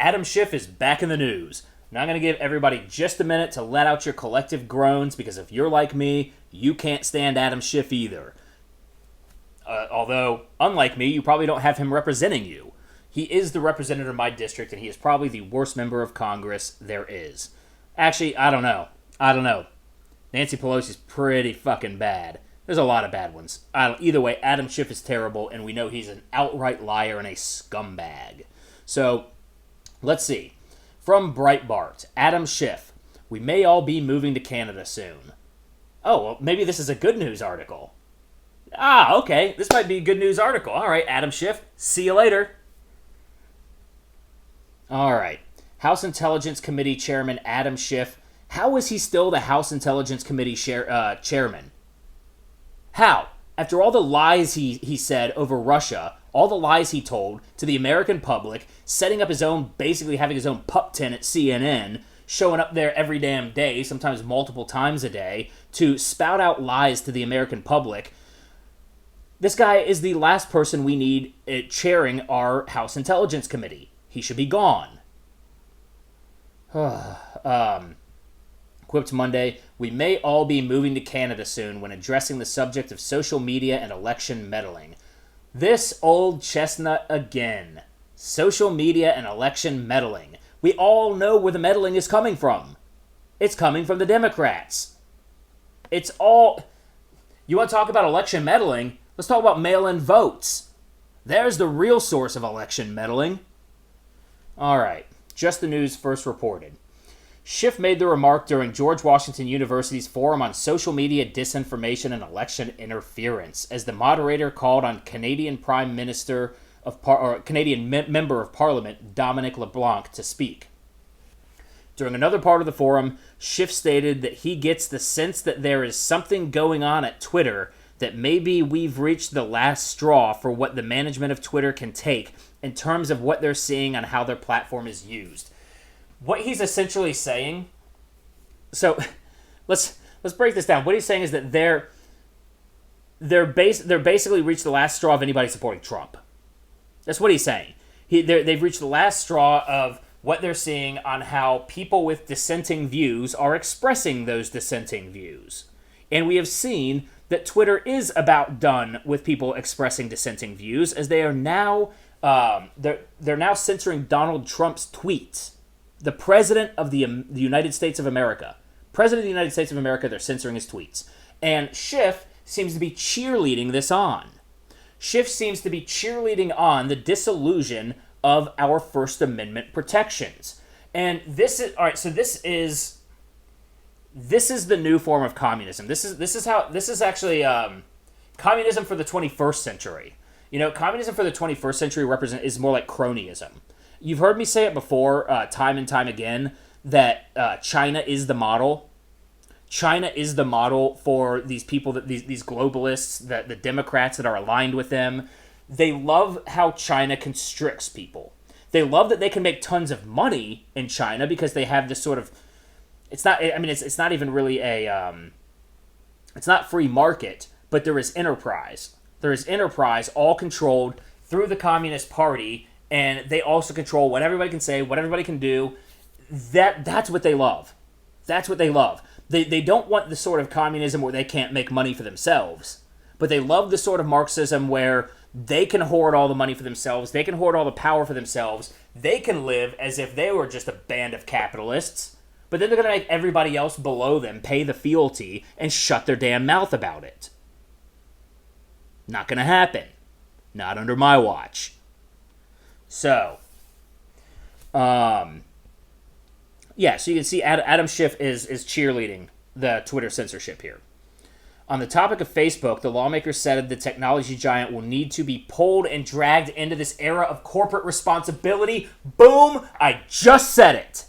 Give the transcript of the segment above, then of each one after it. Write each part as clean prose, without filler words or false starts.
Adam Schiff is back in the news. Now I'm going to give everybody just a minute to let out your collective groans, because if you're like me, you can't stand Adam Schiff either. Although, unlike me, you probably don't have him representing you. He is the representative of my district, and he is probably the worst member of Congress there is. Actually, I don't know. Nancy Pelosi's pretty fucking bad. There's a lot of bad ones. Either way, Adam Schiff is terrible, and we know he's an outright liar and a scumbag. So, let's see. From Breitbart, Adam Schiff. We may all be moving to Canada soon. Oh, well, maybe this is a good news article. Ah, okay. This might be a good news article. All right, Adam Schiff. See you later. All right. House Intelligence Committee Chairman Adam Schiff. How is he still the House Intelligence Committee chairman? How? After all the lies he said over Russia, all the lies he told to the American public, setting up his own, basically having his own pup tent at CNN, showing up there every damn day, sometimes multiple times a day, to spout out lies to the American public. This guy is the last person we need chairing our House Intelligence Committee. He should be gone. Quipped Monday, we may all be moving to Canada soon when addressing the subject of social media and election meddling. This old chestnut again. Social media and election meddling. We all know where the meddling is coming from. It's coming from the Democrats. It's all... You want to talk about election meddling? Let's talk about mail-in votes. There's the real source of election meddling. All right. Just the News first reported. Schiff made the remark during George Washington University's Forum on Social Media Disinformation and Election Interference, as the moderator called on Canadian Member of Parliament Dominic LeBlanc to speak. During another part of the forum, Schiff stated that he gets the sense that there is something going on at Twitter, that maybe we've reached the last straw for what the management of Twitter can take in terms of what they're seeing on how their platform is used. What he's essentially saying, so let's break this down. What he's saying is that they're basically reached the last straw of anybody supporting Trump. That's what he's saying. They've reached the last straw of what they're seeing on how people with dissenting views are expressing those dissenting views. And we have seen that Twitter is about done with people expressing dissenting views, as they are now they're now censoring Donald Trump's tweets. The President of the United States of America. President of the United States of America, they're censoring his tweets. And Schiff seems to be cheerleading this on. Schiff seems to be cheerleading on the disillusion of our First Amendment protections. And this is, all right, so this is the new form of communism. This is actually communism for the 21st century. You know, communism for the 21st century is more like cronyism. You've heard me say it before, time and time again, that China is the model. China is the model for these people, these globalists, the Democrats that are aligned with them. They love how China constricts people. They love that they can make tons of money in China because they have this sort of... It's not even really it's not free market, but there is enterprise. There is enterprise all controlled through the Communist Party, and they also control what everybody can say, what everybody can do. That's what they love. That's what they love. They don't want the sort of communism where they can't make money for themselves, but they love the sort of Marxism where they can hoard all the money for themselves, they can hoard all the power for themselves, they can live as if they were just a band of capitalists, but then they're going to make everybody else below them pay the fealty and shut their damn mouth about it. Not going to happen. Not under my watch. So, so you can see Adam Schiff is cheerleading the Twitter censorship here. On the topic of Facebook, the lawmakers said the technology giant will need to be pulled and dragged into this era of corporate responsibility. Boom! I just said it.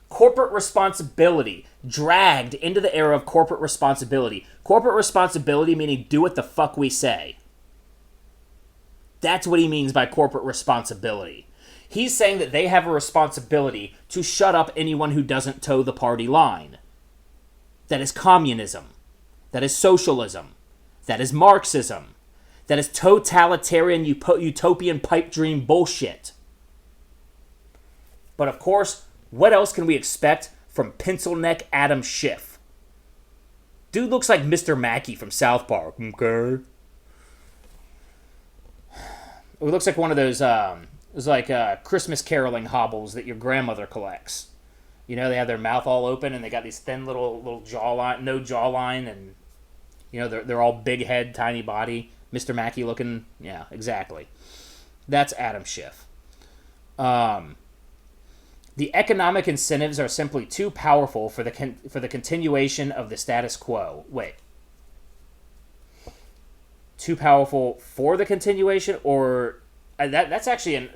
Corporate responsibility. Dragged into the era of corporate responsibility. Corporate responsibility meaning do what the fuck we say. That's what he means by corporate responsibility. He's saying that they have a responsibility to shut up anyone who doesn't toe the party line. That is communism. That is socialism. That is Marxism. That is totalitarian utopian pipe dream bullshit. But of course, what else can we expect from pencil neck Adam Schiff? Dude looks like Mr. Mackey from South Park. Okay. It looks like one of those Christmas caroling hobbles that your grandmother collects. You know, they have their mouth all open and they got these thin little jawline, no jawline, and you know they're all big head, tiny body. Mr. Mackey looking. Yeah, exactly. That's Adam Schiff. The economic incentives are simply too powerful for the continuation of the status quo. Wait. Too powerful for the continuation, or that's actually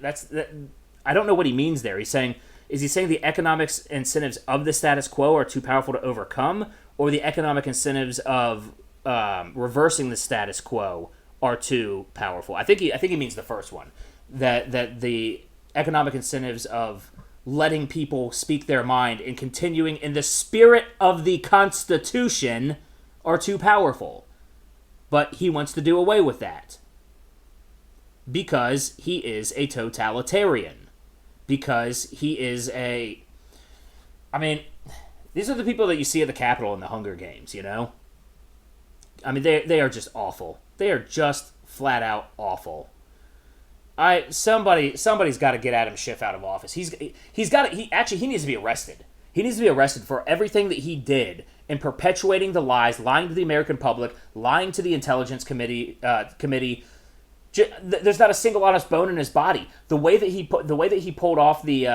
I don't know what he means there. Is he saying the economic incentives of the status quo are too powerful to overcome, or the economic incentives of reversing the status quo are too powerful? I think he means the first one. That the economic incentives of letting people speak their mind and continuing in the spirit of the Constitution are too powerful. But he wants to do away with that. Because he is a totalitarian. Because he is a... I mean, these are the people that you see at the Capitol in the Hunger Games, you know? I mean, they are just awful. They are just flat out awful. Somebody's got to get Adam Schiff out of office. He needs to be arrested. He needs to be arrested for everything that he did in perpetuating the lies, lying to the American public, lying to the Intelligence Committee. There's not a single honest bone in his body. The way that he pulled off the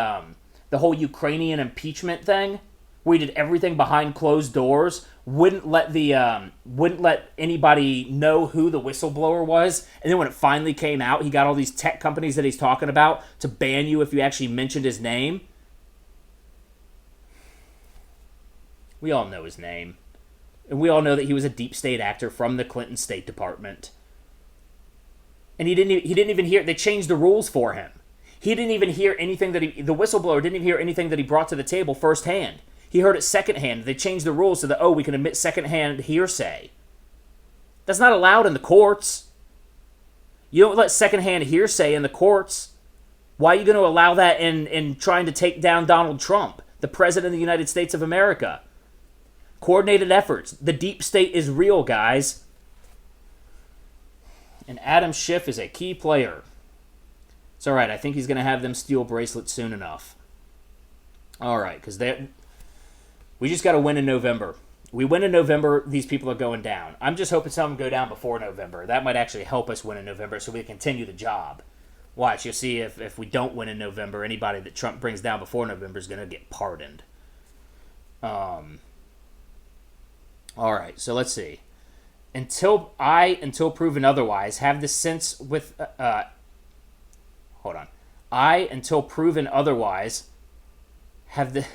whole Ukrainian impeachment thing, where he did everything behind closed doors, wouldn't let anybody know who the whistleblower was, and then when it finally came out, he got all these tech companies that he's talking about to ban you if you actually mentioned his name. We all know his name. And we all know that he was a deep state actor from the Clinton State Department. And he didn't even hear, they changed the rules for him. He didn't even hear anything the whistleblower didn't even hear anything that he brought to the table firsthand. He heard it secondhand. They changed the rules so that, we can admit secondhand hearsay. That's not allowed in the courts. You don't let secondhand hearsay in the courts. Why are you going to allow that in trying to take down Donald Trump, the President of the United States of America? Coordinated efforts. The deep state is real, guys. And Adam Schiff is a key player. It's all right. I think he's going to have them steel bracelets soon enough. All right, because we just got to win in November. We win in November, these people are going down. I'm just hoping some of them go down before November. That might actually help us win in November so we can continue the job. Watch, you'll see if we don't win in November, anybody that Trump brings down before November is going to get pardoned. All right, so let's see. Until proven otherwise, have the sense with... until proven otherwise, have the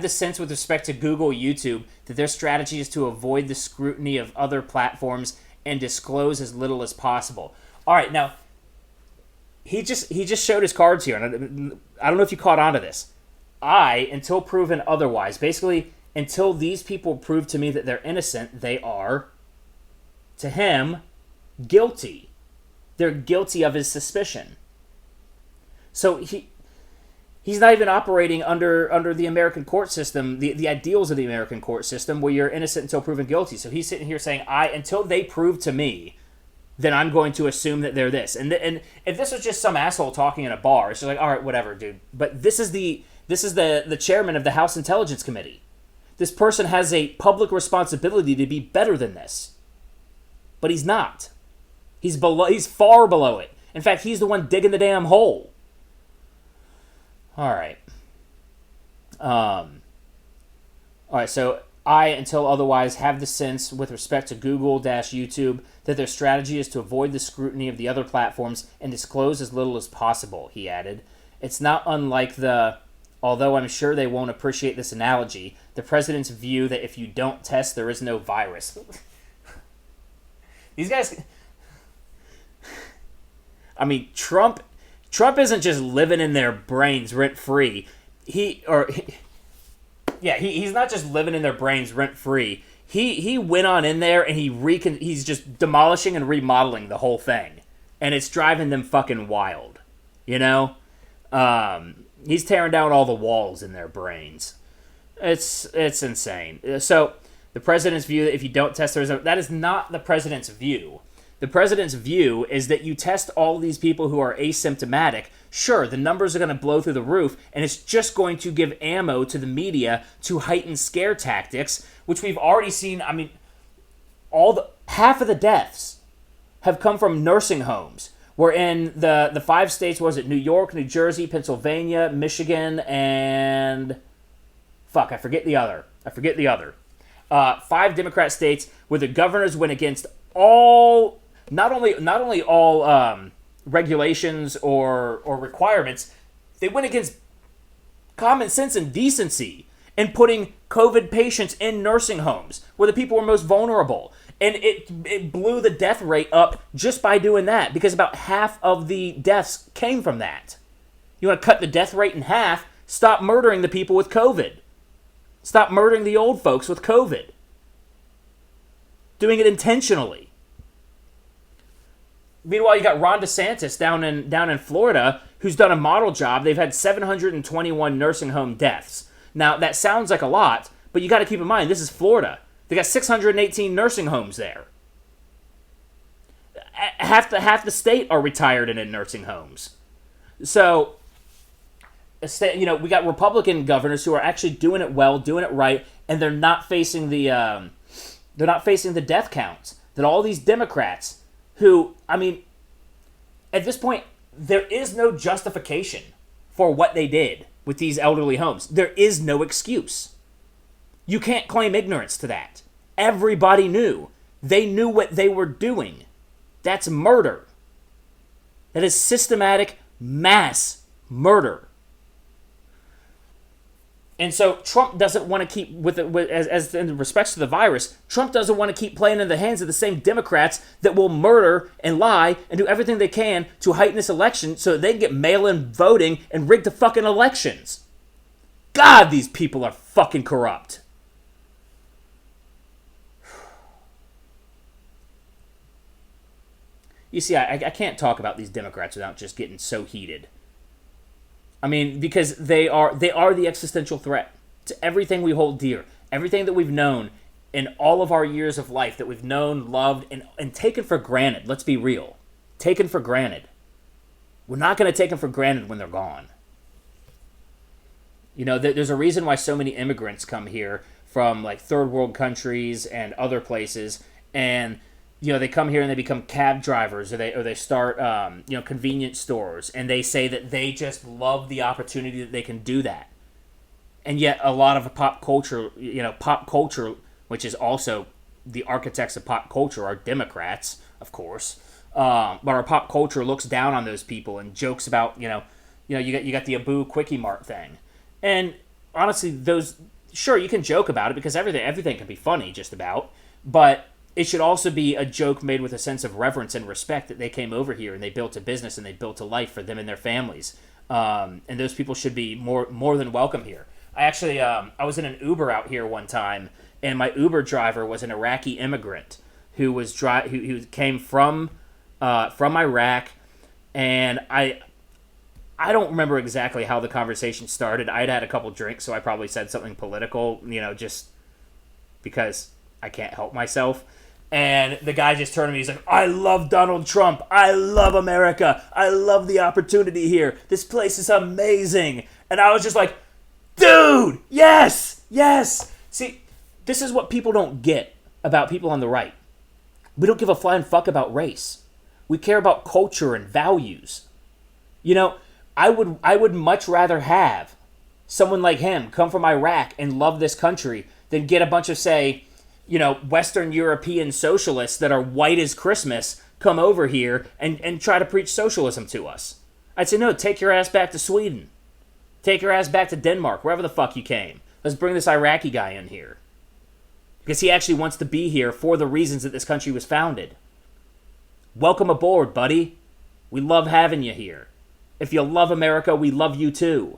sense with respect to Google, YouTube, that their strategy is to avoid the scrutiny of other platforms and disclose as little as possible. All right, now, he just showed his cards here, and I don't know if you caught on to this. Until proven otherwise, basically, until these people prove to me that they're innocent, they are, to him, guilty. They're guilty of his suspicion. So he's not even operating under the American court system, the ideals of the American court system, where you're innocent until proven guilty. So he's sitting here saying, until they prove to me, then I'm going to assume that they're this. And if this was just some asshole talking in a bar, it's just like, all right, whatever, dude. But this is the chairman of the House Intelligence Committee. This person has a public responsibility to be better than this. But he's not. He's far below it. In fact, he's the one digging the damn hole. All right. All right, so until otherwise, have the sense with respect to Google, YouTube, that their strategy is to avoid the scrutiny of the other platforms and disclose as little as possible, he added. It's not unlike although I'm sure they won't appreciate this analogy, the president's view that if you don't test, there is no virus. These guys... I mean, Trump isn't just living in their brains rent-free. He's not just living in their brains rent-free. He went on in there and he's just demolishing and remodeling the whole thing. And it's driving them fucking wild. You know? He's tearing down all the walls in their brains. It's insane. So the president's view that if you don't test, that is not the president's view. The president's view is that you test all these people who are asymptomatic. Sure, the numbers are going to blow through the roof, and it's just going to give ammo to the media to heighten scare tactics, which we've already seen. I mean, half of the deaths have come from nursing homes. We're in the 5 states. Was it New York, New Jersey, Pennsylvania, Michigan, and I forget the other. 5 Democrat states where the governors went against all. Not only all regulations or requirements, they went against common sense and decency in putting COVID patients in nursing homes where the people were most vulnerable. And it blew the death rate up just by doing that, because about half of the deaths came from that. You want to cut the death rate in half, stop murdering the people with COVID. Stop murdering the old folks with COVID. Doing it intentionally. Meanwhile, you got Ron DeSantis down in Florida, who's done a model job. They've had 721 nursing home deaths. Now, that sounds like a lot, but you got to keep in mind, this is Florida. They got 618 nursing homes there. Half the state are retired and in nursing homes. So, we got Republican governors who are actually doing it well, doing it right, and they're not facing the death counts that all these Democrats. Who, I mean, at this point, there is no justification for what they did with these elderly homes. There is no excuse. You can't claim ignorance to that. Everybody knew. They knew what they were doing. That's murder. That is systematic mass murder. And so Trump doesn't want to keep, as in respects to the virus, Trump doesn't want to keep playing in the hands of the same Democrats that will murder and lie and do everything they can to heighten this election so that they can get mail-in voting and rig the fucking elections. God, these people are fucking corrupt. You see, I can't talk about these Democrats without just getting so heated. I mean, because they are the existential threat to everything we hold dear, everything that we've known in all of our years of life, that we've known, loved, and taken for granted. Let's be real. Taken for granted. We're not going to take them for granted when they're gone. You know, there's a reason why so many immigrants come here from, like, third world countries and other places, and they come here and they become cab drivers, or they start convenience stores, and they say that they just love the opportunity that they can do that. And yet a lot of pop culture, which is also the architects of pop culture, are Democrats, of course. But our pop culture looks down on those people and jokes about, you got the Abu Quickie Mart thing. And honestly, sure, you can joke about it because everything can be funny just about, but it should also be a joke made with a sense of reverence and respect that they came over here and they built a business and they built a life for them and their families. And those people should be more than welcome here. I actually, I was in an Uber out here one time, and my Uber driver was an Iraqi immigrant who came from Iraq, and I don't remember exactly how the conversation started. I'd had a couple drinks, so I probably said something political, just because I can't help myself. And the guy just turned to me. He's like, I love Donald Trump. I love America. I love the opportunity here. This place is amazing. And I was just like, dude, yes. See, this is what people don't get about people on the right. We don't give a flying fuck about race. We care about culture and values. I would much rather have someone like him come from Iraq and love this country than get a bunch of, say, Western European socialists that are white as Christmas come over here and try to preach socialism to us. I'd say, no, take your ass back to Sweden. Take your ass back to Denmark, wherever the fuck you came. Let's bring this Iraqi guy in here. Because he actually wants to be here for the reasons that this country was founded. Welcome aboard, buddy. We love having you here. If you love America, we love you too.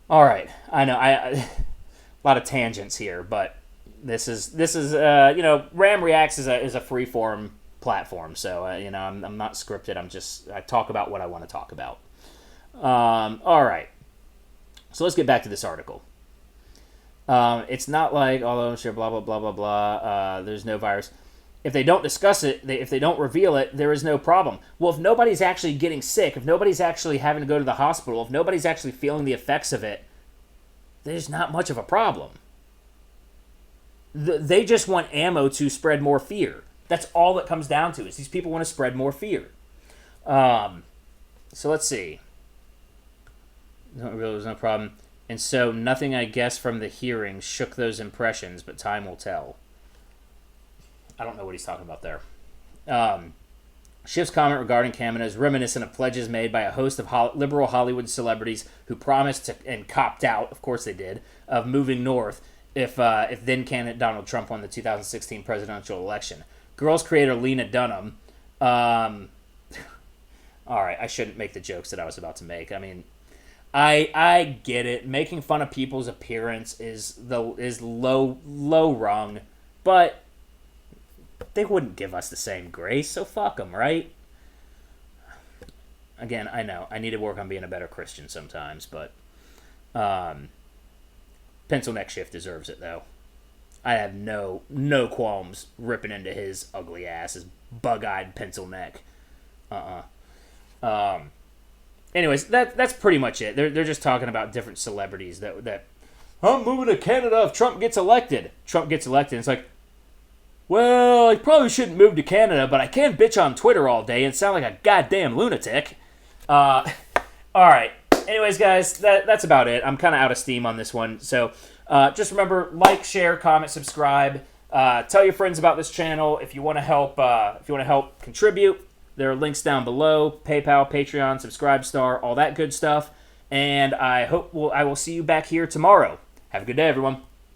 All right, I know, a lot of tangents here, but this is Ram Reacts is a free-form platform, so I'm not scripted. I talk about what I want to talk about. All right. So let's get back to this article. It's not like, although sure, blah, blah, blah, blah, blah, there's no virus. If they don't discuss it, if they don't reveal it, there is no problem. Well, if nobody's actually getting sick, if nobody's actually having to go to the hospital, if nobody's actually feeling the effects of it, there's not much of a problem. They just want ammo to spread more fear. That's all it comes down to, is these people want to spread more fear. So let's see. There's no problem. And so nothing, I guess, from the hearing shook those impressions, but time will tell. I don't know what he's talking about there. Schiff's comment regarding Kavanaugh is reminiscent of pledges made by a host of liberal Hollywood celebrities who promised to, and copped out, of course they did, of moving north if then candidate Donald Trump won the 2016 presidential election. Girls creator Lena Dunham. All right, I shouldn't make the jokes that I was about to make. I mean, I get it. Making fun of people's appearance is low rung, but they wouldn't give us the same grace, so fuck them, right? Again, I know I need to work on being a better Christian sometimes, but pencil neck Schiff deserves it though. I have no qualms ripping into his ugly ass, his bug-eyed pencil neck. Anyways, that's pretty much it. They're just talking about different celebrities that I'm moving to Canada if Trump gets elected. Trump gets elected. It's like, well, I probably shouldn't move to Canada, but I can bitch on Twitter all day and sound like a goddamn lunatic. All right. Anyways, guys, that's about it. I'm kind of out of steam on this one. So just remember, like, share, comment, subscribe. Tell your friends about this channel. If you want to help, contribute, there are links down below: PayPal, Patreon, Subscribestar, all that good stuff. And I will see you back here tomorrow. Have a good day, everyone.